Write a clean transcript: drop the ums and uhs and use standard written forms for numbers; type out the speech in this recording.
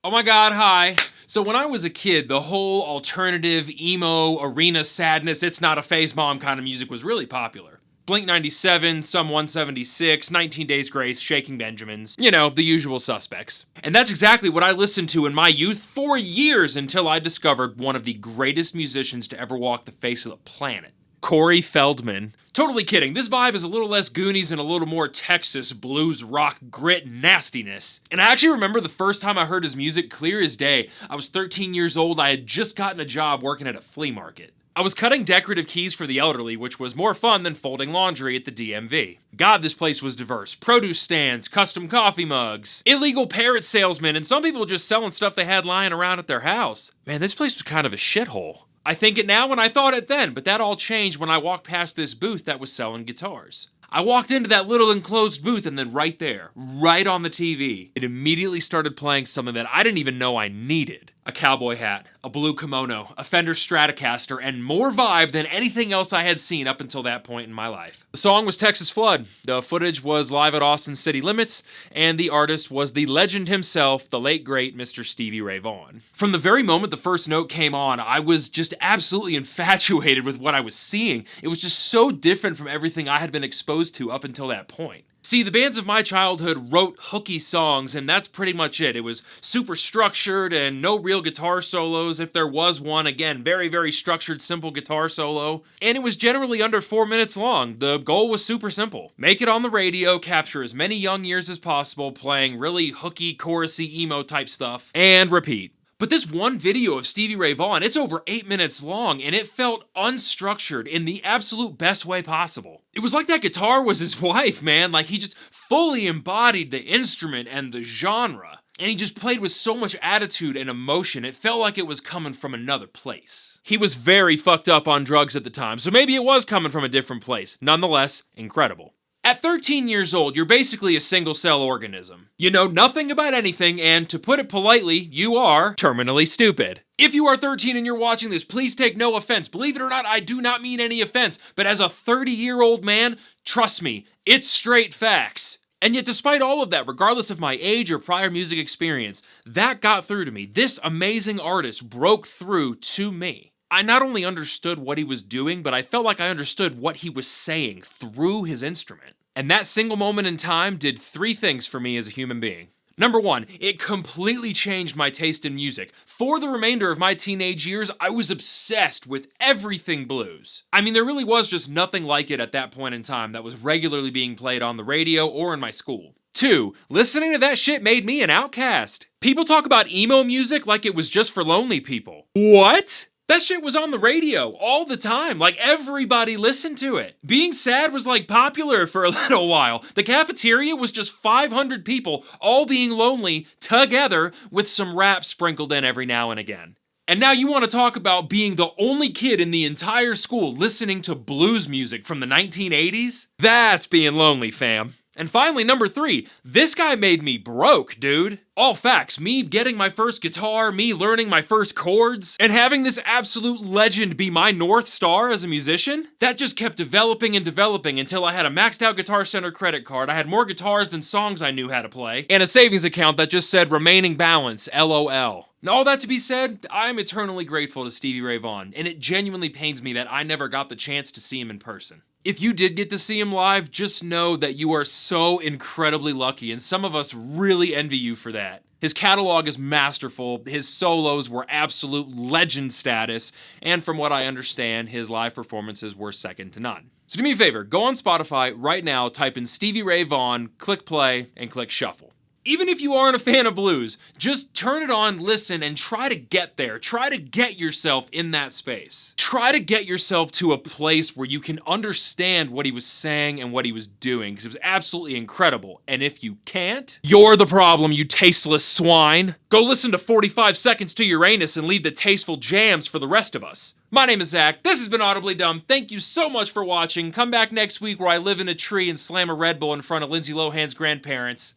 Oh my god, hi. So when I was a kid, the whole alternative, emo, arena sadness, it's not a phase mom kind of music was really popular. Blink 97, Sum 176, 19 Days Grace, Shaking Benjamins, you know, the usual suspects. And that's exactly what I listened to in my youth for years until I discovered one of the greatest musicians to ever walk the face of the planet. Corey Feldman. Totally kidding, this vibe is a little less Goonies and a little more Texas blues rock grit nastiness. And I actually remember the first time I heard his music clear as day. I was 13 years old, I had just gotten a job working at a flea market. I was cutting decorative keys for the elderly, which was more fun than folding laundry at the DMV. God, this place was diverse. Produce stands, custom coffee mugs, illegal parrot salesmen, and some people just selling stuff they had lying around at their house. Man, this place was kind of a shithole. I think it now and I thought it then, but that all changed when I walked past this booth that was selling guitars. I walked into that little enclosed booth and then right there, right on the TV, it immediately started playing something that I didn't even know I needed. A cowboy hat, a blue kimono, a Fender Stratocaster, and more vibe than anything else I had seen up until that point in my life. The song was Texas Flood, the footage was live at Austin City Limits, and the artist was the legend himself, the late great Mr. Stevie Ray Vaughan. From the very moment the first note came on, I was just absolutely infatuated with what I was seeing. It was just so different from everything I had been exposed to up until that point. See, the bands of my childhood wrote hooky songs, and that's pretty much it. It was super structured and no real guitar solos. If there was one, again, very, very structured, simple guitar solo. And it was generally under 4 minutes long. The goal was super simple. Make it on the radio, capture as many young years as possible, playing really hooky, chorusy, emo type stuff, and repeat. But this one video of Stevie Ray Vaughan, it's over 8 minutes long, and it felt unstructured in the absolute best way possible. It was like that guitar was his wife, man. Like, he just fully embodied the instrument and the genre. And he just played with so much attitude and emotion, it felt like it was coming from another place. He was very fucked up on drugs at the time, so maybe it was coming from a different place. Nonetheless, incredible. At 13 years old, you're basically a single-cell organism. You know nothing about anything, and to put it politely, you are terminally stupid. If you are 13 and you're watching this, please take no offense. Believe it or not, I do not mean any offense, but as a 30-year-old man, trust me, it's straight facts. And yet despite all of that, regardless of my age or prior music experience, that got through to me. This amazing artist broke through to me. I not only understood what he was doing, but I felt like I understood what he was saying through his instrument. And that single moment in time did 3 things for me as a human being. Number 1, it completely changed my taste in music. For the remainder of my teenage years, I was obsessed with everything blues. I mean, there really was just nothing like it at that point in time that was regularly being played on the radio or in my school. 2, listening to that shit made me an outcast. People talk about emo music like it was just for lonely people. What? That shit was on the radio all the time, like everybody listened to it. Being sad was like popular for a little while. The cafeteria was just 500 people all being lonely together with some rap sprinkled in every now and again. And now you want to talk about being the only kid in the entire school listening to blues music from the 1980s? That's being lonely, fam. And finally, number 3, this guy made me broke, dude. All facts, me getting my first guitar, me learning my first chords, and having this absolute legend be my North Star as a musician, that just kept developing and developing until I had a maxed out Guitar Center credit card, I had more guitars than songs I knew how to play, and a savings account that just said remaining balance, LOL. And all that to be said, I'm eternally grateful to Stevie Ray Vaughan, and it genuinely pains me that I never got the chance to see him in person. If you did get to see him live, just know that you are so incredibly lucky, and some of us really envy you for that. His catalog is masterful, his solos were absolute legend status, and from what I understand, his live performances were second to none. So do me a favor, go on Spotify right now, type in Stevie Ray Vaughan, click play, and click shuffle. Even if you aren't a fan of blues, just turn it on, listen, and try to get there. Try to get yourself in that space. Try to get yourself to a place where you can understand what he was saying and what he was doing, because it was absolutely incredible. And if you can't, you're the problem, you tasteless swine. Go listen to 45 Seconds to Uranus and leave the tasteful jams for the rest of us. My name is Zach, this has been Audibly Dumb, thank you so much for watching. Come back next week where I live in a tree and slam a Red Bull in front of Lindsay Lohan's grandparents.